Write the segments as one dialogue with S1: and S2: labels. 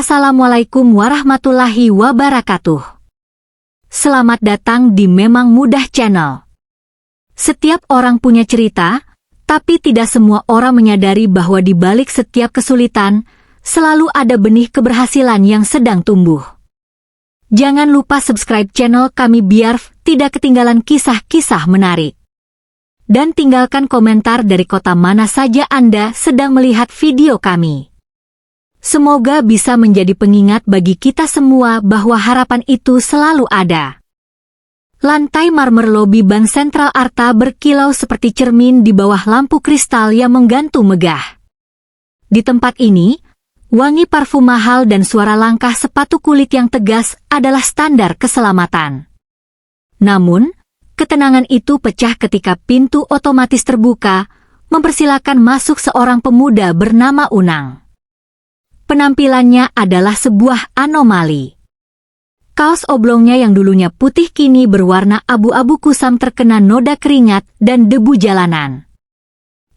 S1: Assalamualaikum warahmatullahi wabarakatuh. Selamat datang di Memang Mudah Channel. Setiap orang punya cerita, tapi tidak semua orang menyadari bahwa di balik setiap kesulitan, selalu ada benih keberhasilan yang sedang tumbuh. Jangan lupa subscribe channel kami biar tidak ketinggalan kisah-kisah menarik. Dan tinggalkan komentar dari kota mana saja Anda sedang melihat video kami. Semoga bisa menjadi pengingat bagi kita semua bahwa harapan itu selalu ada. Lantai marmer lobi Bank Sentral Arta berkilau seperti cermin di bawah lampu kristal yang menggantung megah. Di tempat ini, wangi parfum mahal dan suara langkah sepatu kulit yang tegas adalah standar keselamatan. Namun, ketenangan itu pecah ketika pintu otomatis terbuka, mempersilakan masuk seorang pemuda bernama Unang. Penampilannya adalah sebuah anomali. Kaos oblongnya yang dulunya putih kini berwarna abu-abu kusam terkena noda keringat dan debu jalanan.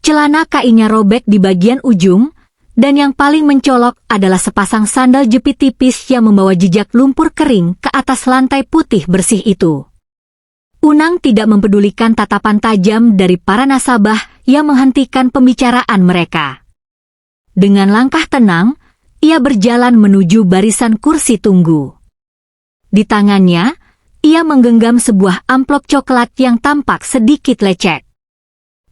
S1: Celana kainnya robek di bagian ujung, dan yang paling mencolok adalah sepasang sandal jepit tipis yang membawa jejak lumpur kering ke atas lantai putih bersih itu. Unang tidak mempedulikan tatapan tajam dari para nasabah yang menghentikan pembicaraan mereka. Dengan langkah tenang, ia berjalan menuju barisan kursi tunggu. Di tangannya, ia menggenggam sebuah amplop coklat yang tampak sedikit lecek.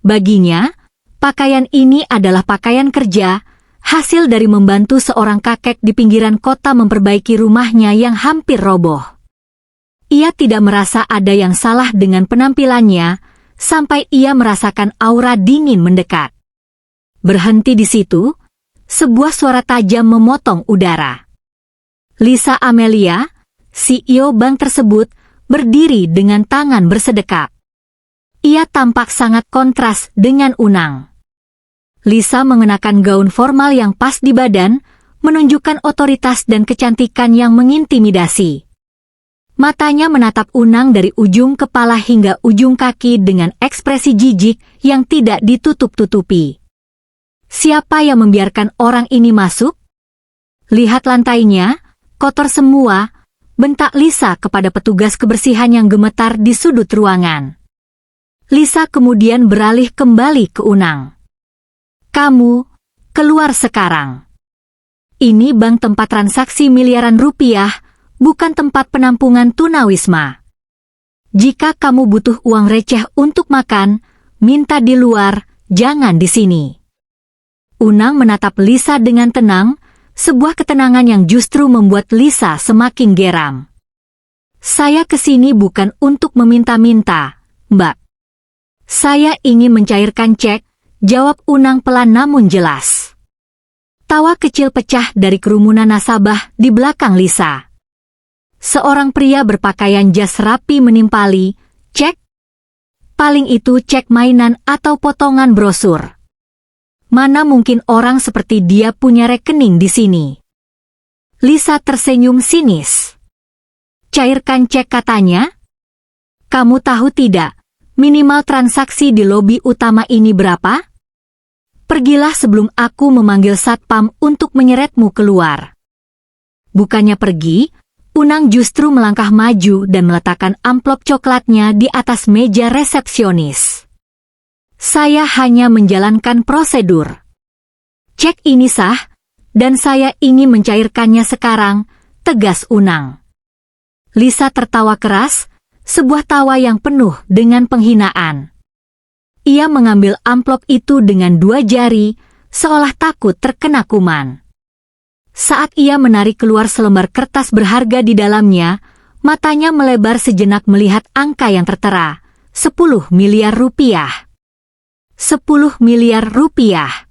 S1: Baginya, pakaian ini adalah pakaian kerja, hasil dari membantu seorang kakek di pinggiran kota memperbaiki rumahnya yang hampir roboh. Ia tidak merasa ada yang salah dengan penampilannya, sampai ia merasakan aura dingin mendekat. Berhenti di situ, sebuah suara tajam memotong udara. Lisa Amelia, CEO bank tersebut, berdiri dengan tangan bersedekap. Ia tampak sangat kontras dengan Unang. Lisa mengenakan gaun formal yang pas di badan, menunjukkan otoritas dan kecantikan yang mengintimidasi. Matanya menatap Unang dari ujung kepala hingga ujung kaki dengan ekspresi jijik yang tidak ditutup-tutupi. Siapa yang membiarkan orang ini masuk? Lihat lantainya, kotor semua, bentak Lisa kepada petugas kebersihan yang gemetar di sudut ruangan. Lisa kemudian beralih kembali ke Unang. Kamu, keluar sekarang. Ini bank tempat transaksi miliaran rupiah, bukan tempat penampungan tunawisma. Jika kamu butuh uang receh untuk makan, minta di luar, jangan di sini. Unang menatap Lisa dengan tenang, sebuah ketenangan yang justru membuat Lisa semakin geram. Saya kesini bukan untuk meminta-minta, Mbak. Saya ingin mencairkan cek, jawab Unang pelan namun jelas. Tawa kecil pecah dari kerumunan nasabah di belakang Lisa. Seorang pria berpakaian jas rapi menimpali, cek. Paling itu cek mainan atau potongan brosur. Mana mungkin orang seperti dia punya rekening di sini? Lisa tersenyum sinis. Cairkan cek katanya? Kamu tahu tidak, minimal transaksi di lobi utama ini berapa? Pergilah sebelum aku memanggil satpam untuk menyeretmu keluar. Bukannya pergi, Unang justru melangkah maju dan meletakkan amplop coklatnya di atas meja resepsionis. Saya hanya menjalankan prosedur. Cek ini sah, dan saya ingin mencairkannya sekarang, tegas Unang. Lisa tertawa keras, sebuah tawa yang penuh dengan penghinaan. Ia mengambil amplop itu dengan dua jari, seolah takut terkena kuman. Saat ia menarik keluar selembar kertas berharga di dalamnya, matanya melebar sejenak melihat angka yang tertera, 10 miliar rupiah. 10 miliar rupiah.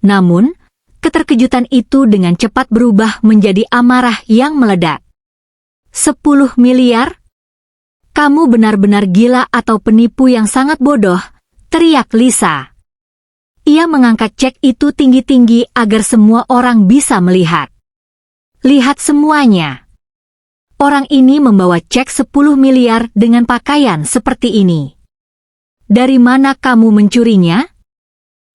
S1: Namun, keterkejutan itu dengan cepat berubah menjadi amarah yang meledak. 10 miliar? Kamu benar-benar gila atau penipu yang sangat bodoh, teriak Lisa. Ia mengangkat cek itu tinggi-tinggi agar semua orang bisa melihat. Lihat semuanya. Orang ini membawa cek 10 miliar dengan pakaian seperti ini. Dari mana kamu mencurinya?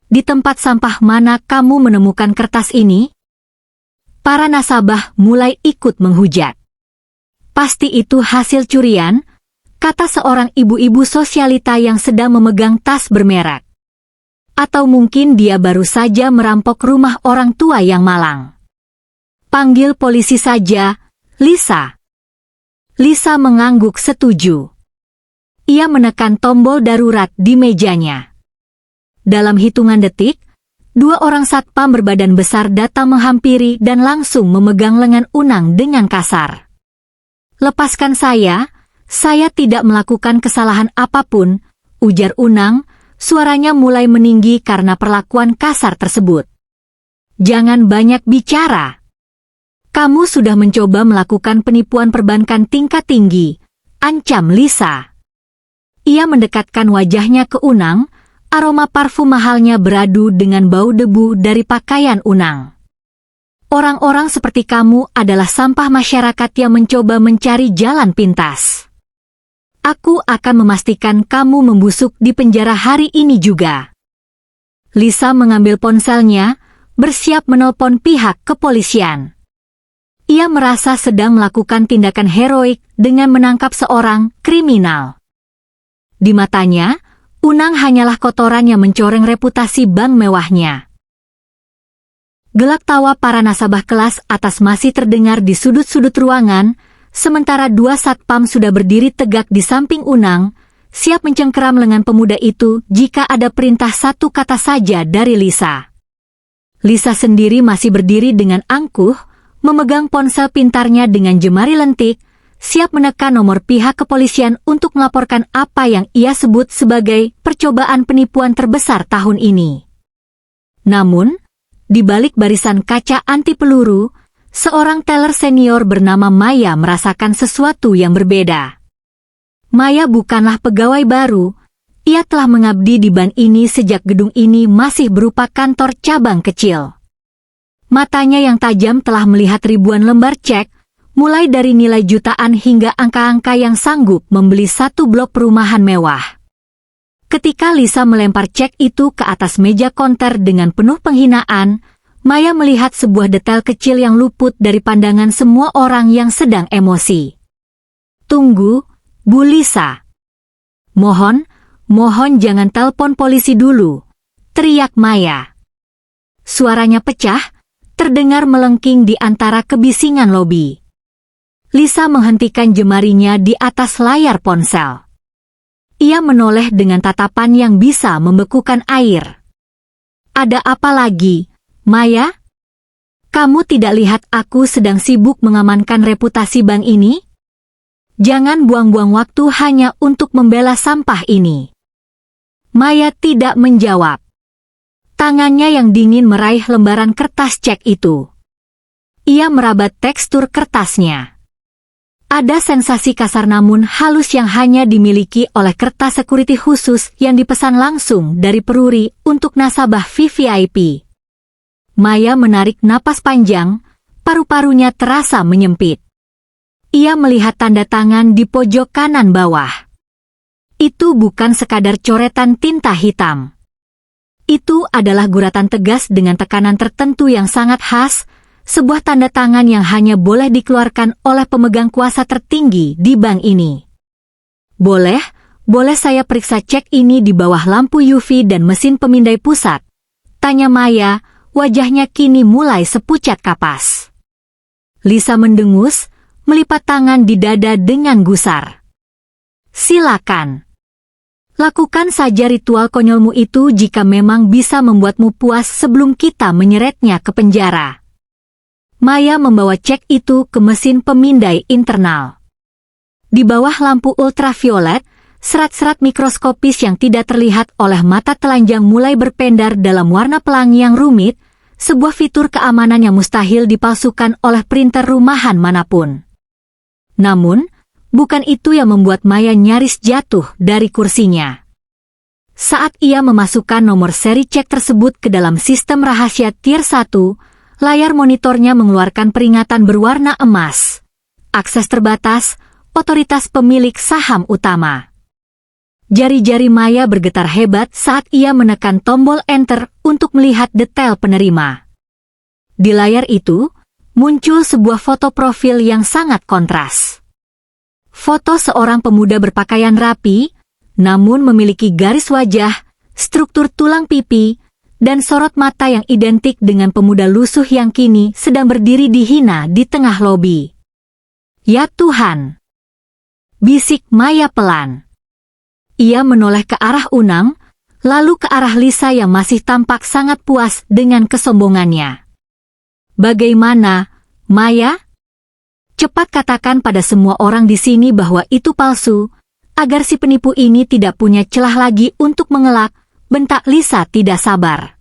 S1: Di tempat sampah mana kamu menemukan kertas ini? Para nasabah mulai ikut menghujat. Pasti itu hasil curian, kata seorang ibu-ibu sosialita yang sedang memegang tas bermerek. Atau mungkin dia baru saja merampok rumah orang tua yang malang. Panggil polisi saja, Lisa. Lisa mengangguk setuju. Ia menekan tombol darurat di mejanya. Dalam hitungan detik, 2 orang satpam berbadan besar datang menghampiri dan langsung memegang lengan Unang dengan kasar. Lepaskan saya tidak melakukan kesalahan apapun, ujar Unang, suaranya mulai meninggi karena perlakuan kasar tersebut. Jangan banyak bicara. Kamu sudah mencoba melakukan penipuan perbankan tingkat tinggi, ancam Lisa. Ia mendekatkan wajahnya ke Unang, aroma parfum mahalnya beradu dengan bau debu dari pakaian Unang. Orang-orang seperti kamu adalah sampah masyarakat yang mencoba mencari jalan pintas. Aku akan memastikan kamu membusuk di penjara hari ini juga. Lisa mengambil ponselnya, bersiap menelpon pihak kepolisian. Ia merasa sedang melakukan tindakan heroik dengan menangkap seorang kriminal. Di matanya, Unang hanyalah kotoran yang mencoreng reputasi bank mewahnya. Gelak tawa para nasabah kelas atas masih terdengar di sudut-sudut ruangan, sementara 2 satpam sudah berdiri tegak di samping Unang, siap mencengkeram lengan pemuda itu jika ada perintah satu kata saja dari Lisa. Lisa sendiri masih berdiri dengan angkuh, memegang ponsel pintarnya dengan jemari lentik, siap menekan nomor pihak kepolisian untuk melaporkan apa yang ia sebut sebagai percobaan penipuan terbesar tahun ini. Namun, di balik barisan kaca anti peluru, seorang teller senior bernama Maya merasakan sesuatu yang berbeda. Maya bukanlah pegawai baru, ia telah mengabdi di bank ini sejak gedung ini masih berupa kantor cabang kecil. Matanya yang tajam telah melihat ribuan lembar cek, mulai dari nilai jutaan hingga angka-angka yang sanggup membeli 1 blok perumahan mewah. Ketika Lisa melempar cek itu ke atas meja konter dengan penuh penghinaan, Maya melihat sebuah detail kecil yang luput dari pandangan semua orang yang sedang emosi. Tunggu, Bu Lisa. Mohon jangan telepon polisi dulu, teriak Maya. Suaranya pecah, terdengar melengking di antara kebisingan lobi. Lisa menghentikan jemarinya di atas layar ponsel. Ia menoleh dengan tatapan yang bisa membekukan air. Ada apa lagi, Maya? Kamu tidak lihat aku sedang sibuk mengamankan reputasi bank ini? Jangan buang-buang waktu hanya untuk membela sampah ini. Maya tidak menjawab. Tangannya yang dingin meraih lembaran kertas cek itu. Ia merabat tekstur kertasnya. Ada sensasi kasar namun halus yang hanya dimiliki oleh kertas security khusus yang dipesan langsung dari peruri untuk nasabah VVIP. Maya menarik napas panjang, paru-parunya terasa menyempit. Ia melihat tanda tangan di pojok kanan bawah. Itu bukan sekadar coretan tinta hitam. Itu adalah guratan tegas dengan tekanan tertentu yang sangat khas, sebuah tanda tangan yang hanya boleh dikeluarkan oleh pemegang kuasa tertinggi di bank ini. Boleh saya periksa cek ini di bawah lampu UV dan mesin pemindai pusat? Tanya Maya, wajahnya kini mulai sepucat kapas. Lisa mendengus, melipat tangan di dada dengan gusar. Silakan. Lakukan saja ritual konyolmu itu jika memang bisa membuatmu puas sebelum kita menyeretnya ke penjara. Maya membawa cek itu ke mesin pemindai internal. Di bawah lampu ultraviolet, serat-serat mikroskopis yang tidak terlihat oleh mata telanjang mulai berpendar dalam warna pelangi yang rumit, sebuah fitur keamanan yang mustahil dipalsukan oleh printer rumahan manapun. Namun, bukan itu yang membuat Maya nyaris jatuh dari kursinya. Saat ia memasukkan nomor seri cek tersebut ke dalam sistem rahasia tier 1, layar monitornya mengeluarkan peringatan berwarna emas. Akses terbatas, otoritas pemilik saham utama. Jari-jari Maya bergetar hebat saat ia menekan tombol enter untuk melihat detail penerima. Di layar itu, muncul sebuah foto profil yang sangat kontras. Foto seorang pemuda berpakaian rapi, namun memiliki garis wajah, struktur tulang pipi, dan sorot mata yang identik dengan pemuda lusuh yang kini sedang berdiri dihina di tengah lobi. "Ya Tuhan!" bisik Maya pelan. Ia menoleh ke arah Unang, lalu ke arah Lisa yang masih tampak sangat puas dengan kesombongannya. "Bagaimana, Maya? Cepat katakan pada semua orang di sini bahwa itu palsu, agar si penipu ini tidak punya celah lagi untuk mengelak," bentak Lisa tidak sabar.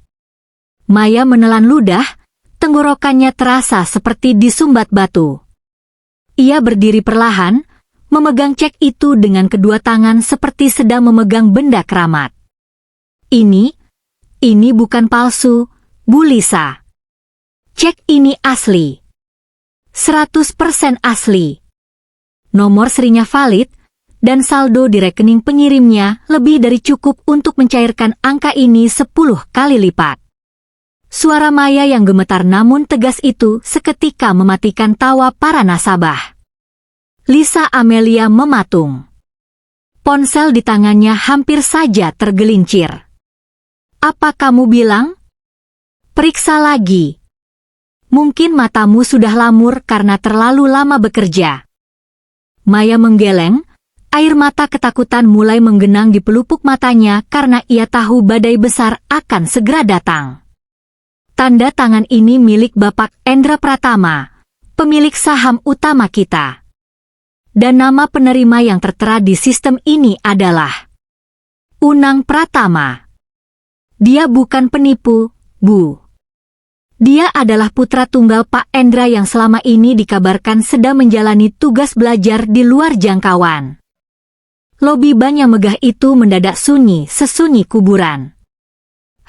S1: Maya menelan ludah, tenggorokannya terasa seperti disumbat batu. Ia berdiri perlahan, memegang cek itu dengan kedua tangan seperti sedang memegang benda keramat. Ini bukan palsu, Bu Lisa. Cek ini asli. 100% asli. Nomor serinya valid, dan saldo di rekening pengirimnya lebih dari cukup untuk mencairkan angka ini 10 kali lipat. Suara Maya yang gemetar namun tegas itu seketika mematikan tawa para nasabah. Lisa Amelia mematung. Ponsel di tangannya hampir saja tergelincir. "Apa kamu bilang? Periksa lagi. Mungkin matamu sudah lamur karena terlalu lama bekerja." Maya menggeleng, air mata ketakutan mulai menggenang di pelupuk matanya karena ia tahu badai besar akan segera datang. Tanda tangan ini milik Bapak Endra Pratama, pemilik saham utama kita. Dan nama penerima yang tertera di sistem ini adalah Unang Pratama. Dia bukan penipu, Bu. Dia adalah putra tunggal Pak Endra yang selama ini dikabarkan sedang menjalani tugas belajar di luar jangkauan. Lobi bank yang megah itu mendadak sunyi sesunyi kuburan.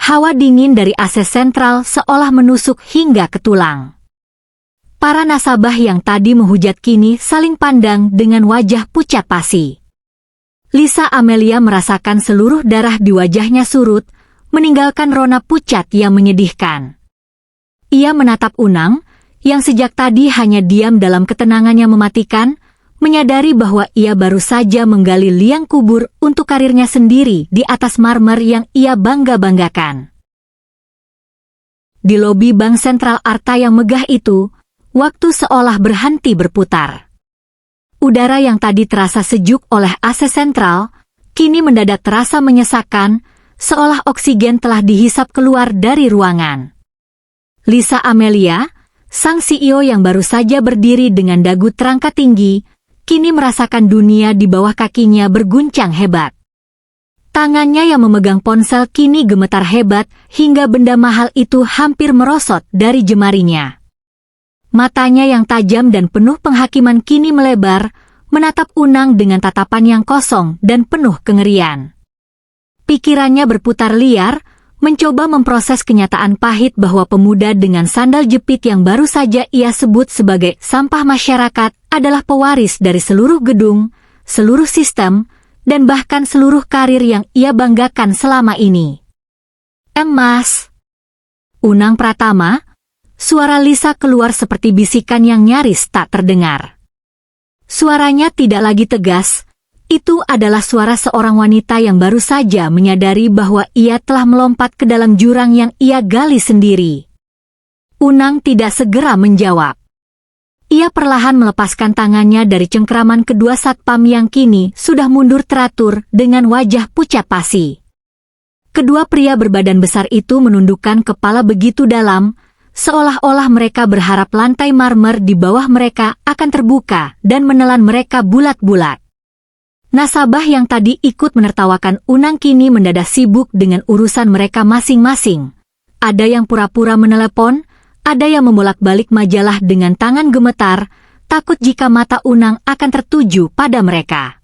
S1: Hawa dingin dari AC sentral seolah menusuk hingga ke tulang. Para nasabah yang tadi menghujat kini saling pandang dengan wajah pucat pasi. Lisa Amelia merasakan seluruh darah di wajahnya surut, meninggalkan rona pucat yang menyedihkan. Ia menatap Unang, yang sejak tadi hanya diam dalam ketenangannya mematikan, menyadari bahwa ia baru saja menggali liang kubur untuk karirnya sendiri di atas marmer yang ia bangga-banggakan. Di lobi Bank Sentral Arta yang megah itu, waktu seolah berhenti berputar. Udara yang tadi terasa sejuk oleh AC sentral, kini mendadak terasa menyesakkan, seolah oksigen telah dihisap keluar dari ruangan. Lisa Amelia, sang CEO yang baru saja berdiri dengan dagu terangkat tinggi, kini merasakan dunia di bawah kakinya berguncang hebat. Tangannya yang memegang ponsel kini gemetar hebat hingga benda mahal itu hampir merosot dari jemarinya. Matanya yang tajam dan penuh penghakiman kini melebar, menatap Unang dengan tatapan yang kosong dan penuh kengerian. Pikirannya berputar liar, mencoba memproses kenyataan pahit bahwa pemuda dengan sandal jepit yang baru saja ia sebut sebagai sampah masyarakat adalah pewaris dari seluruh gedung, seluruh sistem, dan bahkan seluruh karir yang ia banggakan selama ini. "Emas." Unang Pratama. Suara Lisa keluar seperti bisikan yang nyaris tak terdengar. Suaranya tidak lagi tegas, itu adalah suara seorang wanita yang baru saja menyadari bahwa ia telah melompat ke dalam jurang yang ia gali sendiri. Unang tidak segera menjawab. Ia perlahan melepaskan tangannya dari cengkeraman kedua satpam yang kini sudah mundur teratur dengan wajah pucat pasi. Kedua pria berbadan besar itu menundukkan kepala begitu dalam, seolah-olah mereka berharap lantai marmer di bawah mereka akan terbuka dan menelan mereka bulat-bulat. Nasabah yang tadi ikut menertawakan Unang kini mendadak sibuk dengan urusan mereka masing-masing. Ada yang pura-pura menelepon, ada yang membolak-balik majalah dengan tangan gemetar, takut jika mata Unang akan tertuju pada mereka.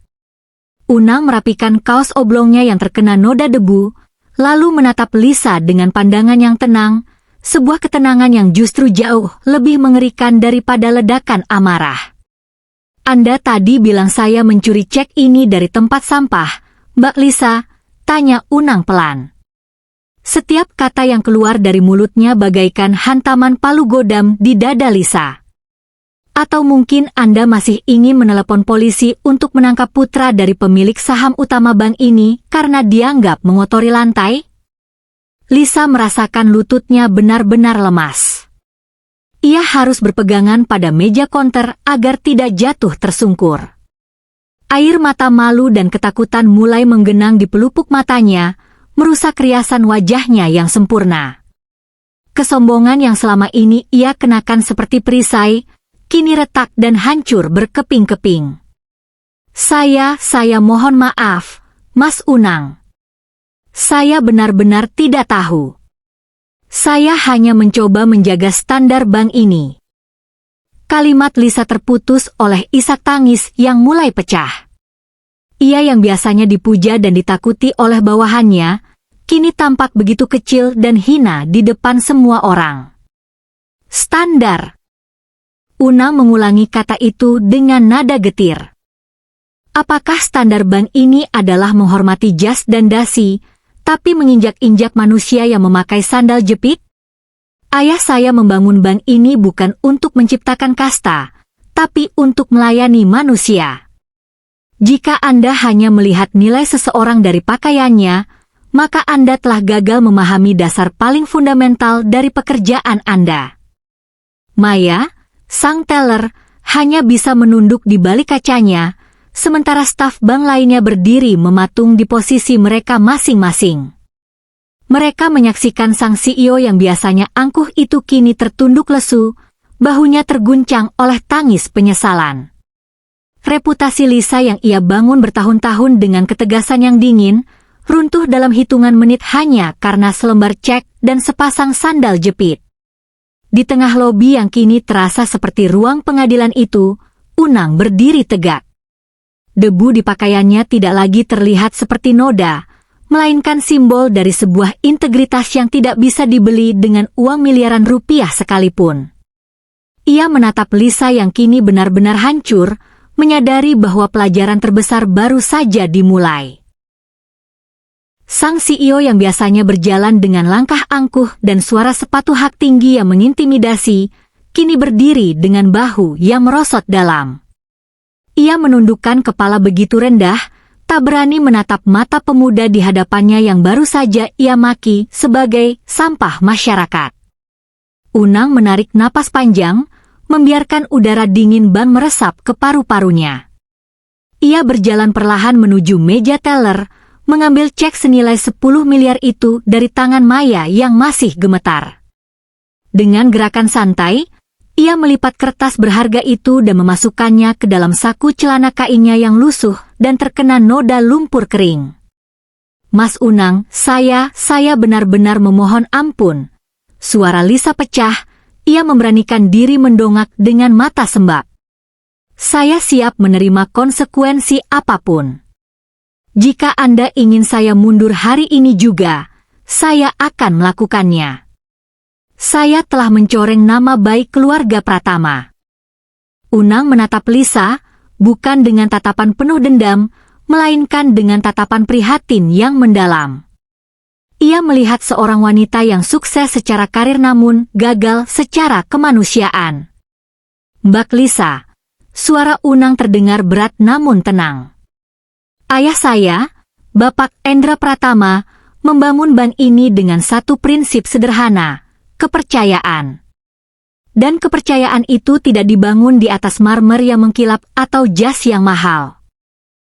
S1: Unang merapikan kaos oblongnya yang terkena noda debu, lalu menatap Lisa dengan pandangan yang tenang, sebuah ketenangan yang justru jauh lebih mengerikan daripada ledakan amarah. "Anda tadi bilang saya mencuri cek ini dari tempat sampah, Mbak Lisa?" tanya Unang pelan. Setiap kata yang keluar dari mulutnya bagaikan hantaman palu godam di dada Lisa. Atau mungkin Anda masih ingin menelepon polisi untuk menangkap putra dari pemilik saham utama bank ini karena dianggap mengotori lantai? Lisa merasakan lututnya benar-benar lemas. Ia harus berpegangan pada meja konter agar tidak jatuh tersungkur. Air mata malu dan ketakutan mulai menggenang di pelupuk matanya, merusak riasan wajahnya yang sempurna. Kesombongan yang selama ini ia kenakan seperti perisai, kini retak dan hancur berkeping-keping. Saya mohon maaf, Mas Unang. Saya benar-benar tidak tahu. Saya hanya mencoba menjaga standar bank ini. Kalimat Lisa terputus oleh isak tangis yang mulai pecah. Ia yang biasanya dipuja dan ditakuti oleh bawahannya, kini tampak begitu kecil dan hina di depan semua orang. Standar. Unang mengulangi kata itu dengan nada getir. Apakah standar bank ini adalah menghormati jas dan dasi, tapi menginjak-injak manusia yang memakai sandal jepit? Ayah saya membangun bank ini bukan untuk menciptakan kasta, tapi untuk melayani manusia. Jika Anda hanya melihat nilai seseorang dari pakaiannya, maka Anda telah gagal memahami dasar paling fundamental dari pekerjaan Anda. Maya, sang teller, hanya bisa menunduk di balik kacanya, sementara staf bank lainnya berdiri mematung di posisi mereka masing-masing. Mereka menyaksikan sang CEO yang biasanya angkuh itu kini tertunduk lesu, bahunya terguncang oleh tangis penyesalan. Reputasi Lisa yang ia bangun bertahun-tahun dengan ketegasan yang dingin, runtuh dalam hitungan menit hanya karena selembar cek dan sepasang sandal jepit. Di tengah lobi yang kini terasa seperti ruang pengadilan itu, Unang berdiri tegak. Debu di pakaiannya tidak lagi terlihat seperti noda, melainkan simbol dari sebuah integritas yang tidak bisa dibeli dengan uang miliaran rupiah sekalipun. Ia menatap Lisa yang kini benar-benar hancur, menyadari bahwa pelajaran terbesar baru saja dimulai. Sang CEO yang biasanya berjalan dengan langkah angkuh dan suara sepatu hak tinggi yang mengintimidasi, kini berdiri dengan bahu yang merosot dalam. Ia menundukkan kepala begitu rendah, tak berani menatap mata pemuda di hadapannya yang baru saja ia maki sebagai sampah masyarakat. Unang menarik napas panjang, membiarkan udara dingin ban meresap ke paru-parunya. Ia berjalan perlahan menuju meja teller, mengambil cek senilai 10 miliar itu dari tangan Maya yang masih gemetar. Dengan gerakan santai, ia melipat kertas berharga itu dan memasukkannya ke dalam saku celana kainnya yang lusuh dan terkena noda lumpur kering. Mas Unang, saya benar-benar memohon ampun. Suara Lisa pecah, ia memberanikan diri mendongak dengan mata sembab. Saya siap menerima konsekuensi apapun. Jika Anda ingin saya mundur hari ini juga, saya akan melakukannya. Saya telah mencoreng nama baik keluarga Pratama. Unang menatap Lisa, bukan dengan tatapan penuh dendam, melainkan dengan tatapan prihatin yang mendalam. Ia melihat seorang wanita yang sukses secara karir namun gagal secara kemanusiaan. Mbak Lisa, suara Unang terdengar berat namun tenang. Ayah saya, Bapak Endra Pratama, membangun bank ini dengan satu prinsip sederhana, kepercayaan. Dan kepercayaan itu tidak dibangun di atas marmer yang mengkilap atau jas yang mahal.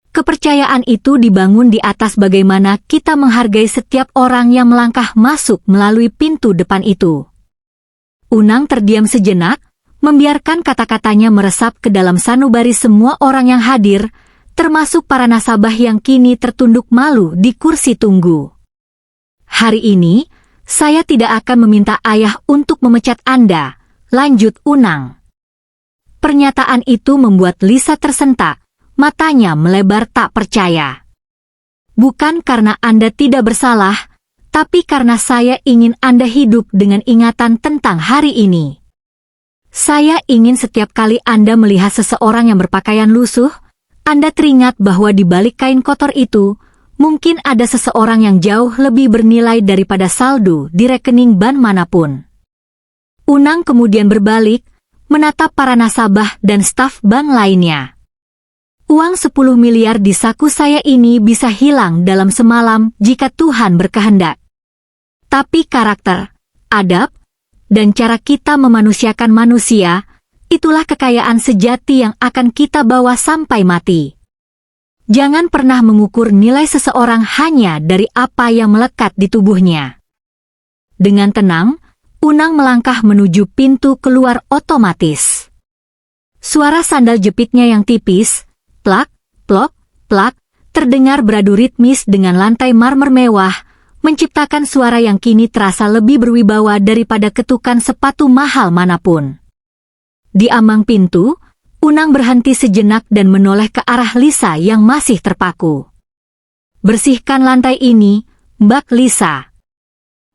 S1: Kepercayaan itu dibangun di atas bagaimana kita menghargai setiap orang yang melangkah masuk melalui pintu depan itu. Unang terdiam sejenak, membiarkan kata-katanya meresap ke dalam sanubari semua orang yang hadir, termasuk para nasabah yang kini tertunduk malu di kursi tunggu. Hari ini, saya tidak akan meminta ayah untuk memecat Anda, lanjut Unang. Pernyataan itu membuat Lisa tersentak, matanya melebar tak percaya. Bukan karena Anda tidak bersalah, tapi karena saya ingin Anda hidup dengan ingatan tentang hari ini. Saya ingin setiap kali Anda melihat seseorang yang berpakaian lusuh, Anda teringat bahwa di balik kain kotor itu, mungkin ada seseorang yang jauh lebih bernilai daripada saldo di rekening bank manapun. Unang kemudian berbalik, menatap para nasabah dan staf bank lainnya. Uang 10 miliar di saku saya ini bisa hilang dalam semalam jika Tuhan berkehendak. Tapi karakter, adab, dan cara kita memanusiakan manusia, itulah kekayaan sejati yang akan kita bawa sampai mati. Jangan pernah mengukur nilai seseorang hanya dari apa yang melekat di tubuhnya. Dengan tenang, Unang melangkah menuju pintu keluar otomatis. Suara sandal jepitnya yang tipis, plak, plok, plak, terdengar beradu ritmis dengan lantai marmer mewah, menciptakan suara yang kini terasa lebih berwibawa daripada ketukan sepatu mahal manapun. Di ambang pintu, Unang berhenti sejenak dan menoleh ke arah Lisa yang masih terpaku. "Bersihkan lantai ini, Mbak Lisa.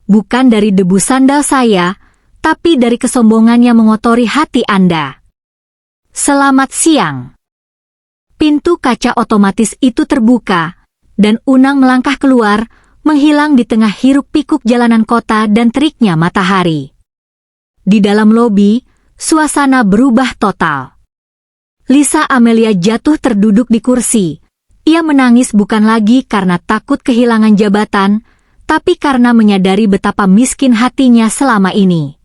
S1: Bukan dari debu sandal saya, tapi dari kesombongan yang mengotori hati Anda. Selamat siang." Pintu kaca otomatis itu terbuka, dan Unang melangkah keluar, menghilang di tengah hiruk-pikuk jalanan kota dan teriknya matahari. Di dalam lobi, suasana berubah total. Lisa Amelia jatuh terduduk di kursi. Ia menangis bukan lagi karena takut kehilangan jabatan, tapi karena menyadari betapa miskin hatinya selama ini.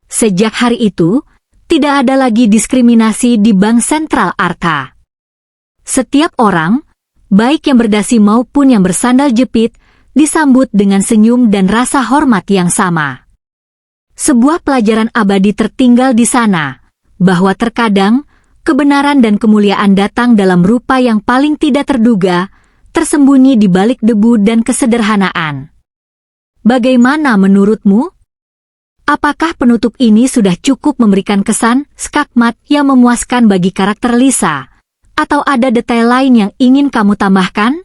S1: Sejak hari itu, tidak ada lagi diskriminasi di Bank Sentral Artha. Setiap orang, baik yang berdasi maupun yang bersandal jepit, disambut dengan senyum dan rasa hormat yang sama. Sebuah pelajaran abadi tertinggal di sana, bahwa terkadang, kebenaran dan kemuliaan datang dalam rupa yang paling tidak terduga, tersembunyi di balik debu dan kesederhanaan. Bagaimana menurutmu? Apakah penutup ini sudah cukup memberikan kesan skakmat yang memuaskan bagi karakter Lisa? Atau ada detail lain yang ingin kamu tambahkan?